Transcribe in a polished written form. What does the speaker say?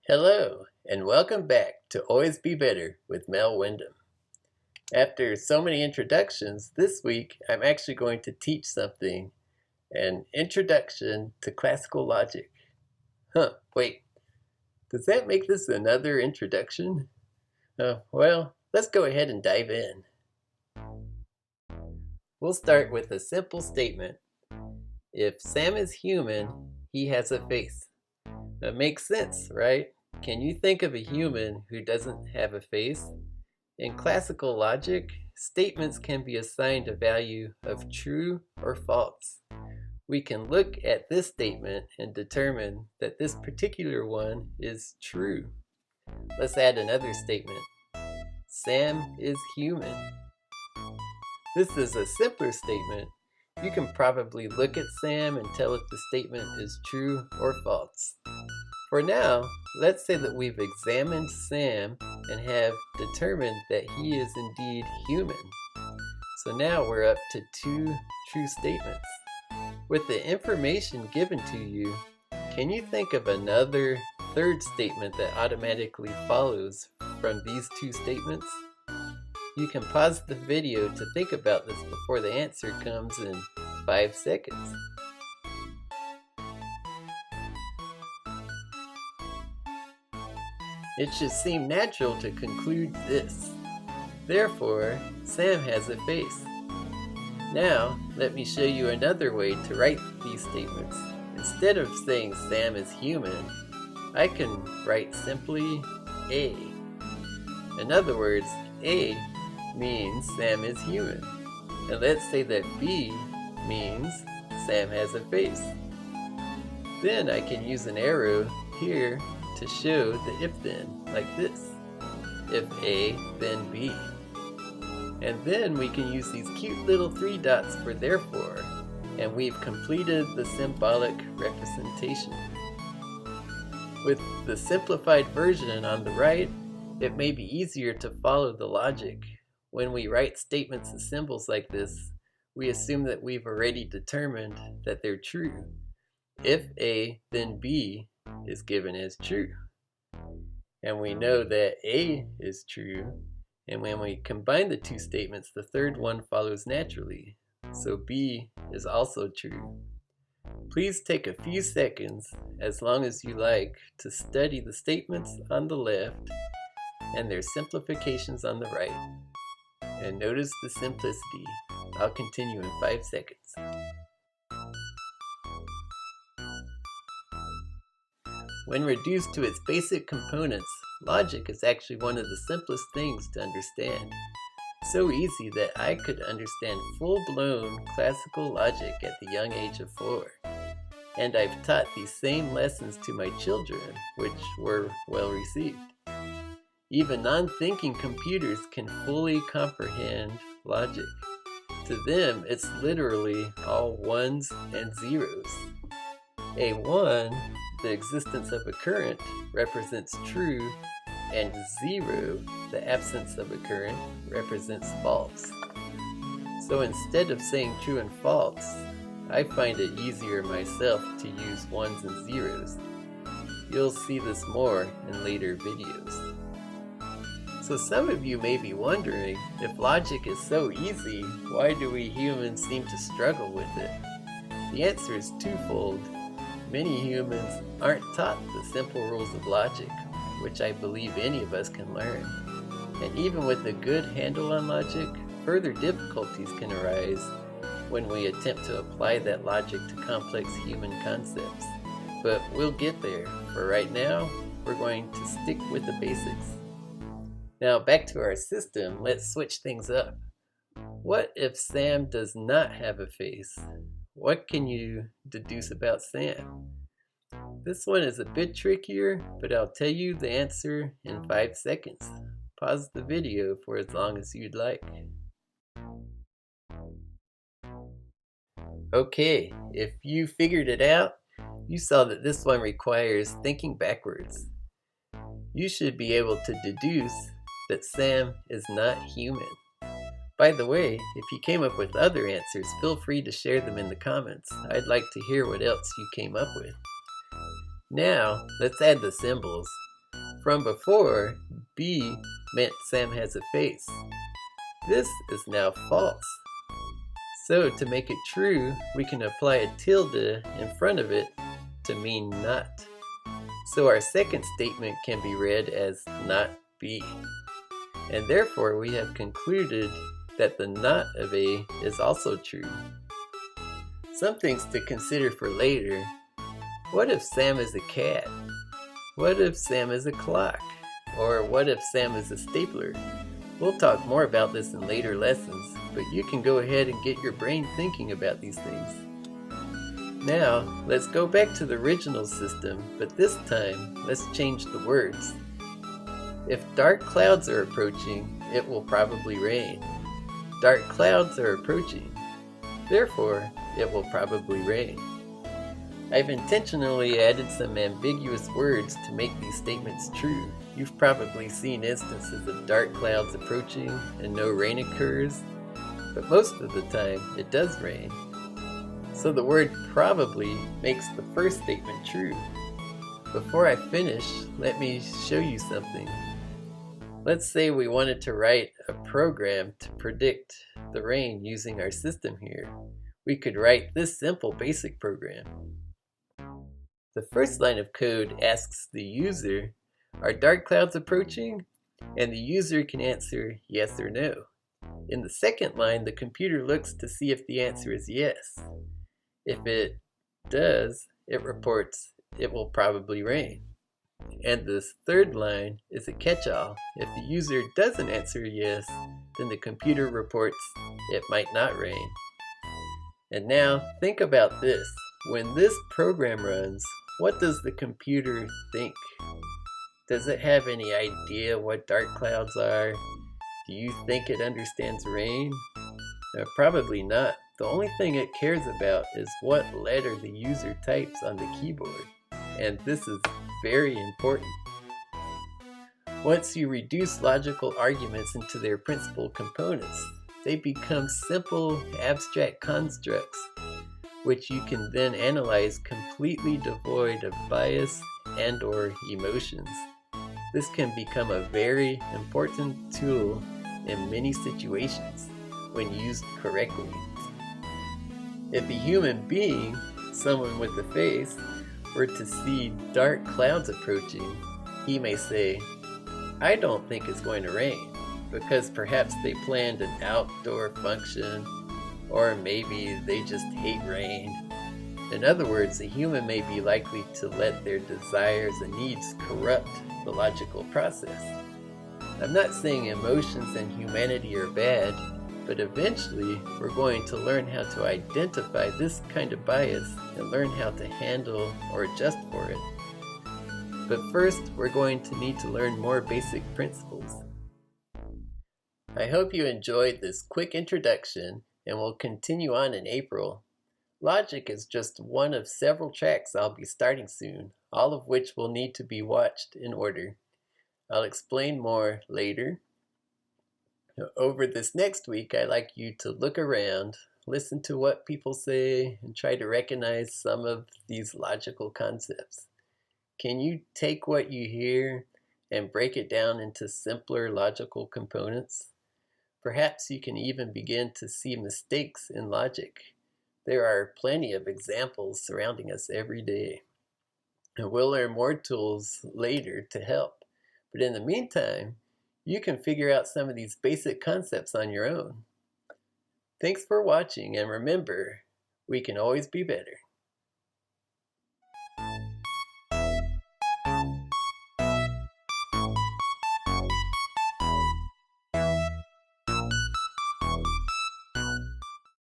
Hello, and welcome back to Always Be Better with Mel Wyndham. After so many introductions, this week I'm actually going to teach something, an introduction to classical logic. Wait, does that make this another introduction? Well, let's go ahead and dive in. We'll start with a simple statement. If Sam is human, he has a face. That makes sense, right? Can you think of a human who doesn't have a face? In classical logic, statements can be assigned a value of true or false. We can look at this statement and determine that this particular one is true. Let's add another statement. Sam is human. This is a simpler statement. You can probably look at Sam and tell if the statement is true or false. For now, let's say that we've examined Sam and have determined that he is indeed human. So now we're up to two true statements. With the information given to you, can you think of another third statement that automatically follows from these two statements? You can pause the video to think about this before the answer comes in 5 seconds. It should seem natural to conclude this. Therefore, Sam has a face. Now, let me show you another way to write these statements. Instead of saying Sam is human, I can write simply A. In other words, A means Sam is human. And let's say that B means Sam has a face. Then I can use an arrow here to show the if-then, like this. If A, then B. And then we can use these cute little 3 dots for therefore, and we've completed the symbolic representation. With the simplified version on the right, it may be easier to follow the logic. When we write statements as symbols like this, we assume that we've already determined that they're true. If A, then B is given as true. And we know that A is true, and when we combine the two statements, the third one follows naturally. So B is also true. Please take a few seconds, as long as you like, to study the statements on the left and their simplifications on the right. And notice the simplicity. I'll continue in 5 seconds. When reduced to its basic components, logic is actually one of the simplest things to understand. So easy that I could understand full-blown classical logic at the young age of 4. And I've taught these same lessons to my children, which were well received. Even non-thinking computers can fully comprehend logic. To them, it's literally all ones and zeros. A 1, the existence of a current, represents true, and 0, the absence of a current, represents false. So instead of saying true and false, I find it easier myself to use ones and zeros. You'll see this more in later videos. So some of you may be wondering, if logic is so easy, why do we humans seem to struggle with it? The answer is twofold. Many humans aren't taught the simple rules of logic, which I believe any of us can learn. And even with a good handle on logic, further difficulties can arise when we attempt to apply that logic to complex human concepts. But we'll get there. For right now, we're going to stick with the basics. Now back to our system, let's switch things up. What if Sam does not have a face? What can you deduce about Sam? This one is a bit trickier, but I'll tell you the answer in 5 seconds. Pause the video for as long as you'd like. Okay, if you figured it out, you saw that this one requires thinking backwards. You should be able to deduce that Sam is not human. By the way, if you came up with other answers, feel free to share them in the comments. I'd like to hear what else you came up with. Now, let's add the symbols. From before, B meant Sam has a face. This is now false. So to make it true, we can apply a tilde in front of it to mean not. So our second statement can be read as not B. And therefore we have concluded that the not of A is also true. Some things to consider for later. What if Sam is a cat? What if Sam is a clock? Or what if Sam is a stapler? We'll talk more about this in later lessons, but you can go ahead and get your brain thinking about these things. Now, let's go back to the original system, but this time, let's change the words. If dark clouds are approaching, it will probably rain. Dark clouds are approaching. Therefore, it will probably rain. I've intentionally added some ambiguous words to make these statements true. You've probably seen instances of dark clouds approaching and no rain occurs, but most of the time it does rain. So the word probably makes the first statement true. Before I finish, let me show you something. Let's say we wanted to write a program to predict the rain using our system here. We could write this simple basic program. The first line of code asks the user, "Are dark clouds approaching?" And the user can answer yes or no. In the second line, the computer looks to see if the answer is yes. If it does, it reports it will probably rain. And this third line is a catch-all. If the user doesn't answer yes, then the computer reports it might not rain. And now think about this. When this program runs, what does the computer think? Does it have any idea what dark clouds are? Do you think it understands rain? Probably not. The only thing it cares about is what letter the user types on the keyboard. And this is very important. Once you reduce logical arguments into their principal components, they become simple, abstract constructs, which you can then analyze completely devoid of bias and/or emotions. This can become a very important tool in many situations when used correctly. If a human being, someone with a face, were to see dark clouds approaching, he may say, "I don't think it's going to rain," because perhaps they planned an outdoor function, or maybe they just hate rain. In other words, a human may be likely to let their desires and needs corrupt the logical process. I'm not saying emotions and humanity are bad, but eventually we're going to learn how to identify this kind of bias and learn how to handle or adjust for it. But first, we're going to need to learn more basic principles. I hope you enjoyed this quick introduction and will continue on in April. Logic is just one of several tracks I'll be starting soon, all of which will need to be watched in order. I'll explain more later. Over this next week, I'd like you to look around, listen to what people say, and try to recognize some of these logical concepts. Can you take what you hear and break it down into simpler logical components? Perhaps you can even begin to see mistakes in logic. There are plenty of examples surrounding us every day. And we'll learn more tools later to help. But in the meantime, you can figure out some of these basic concepts on your own. Thanks for watching, and remember, we can always be better.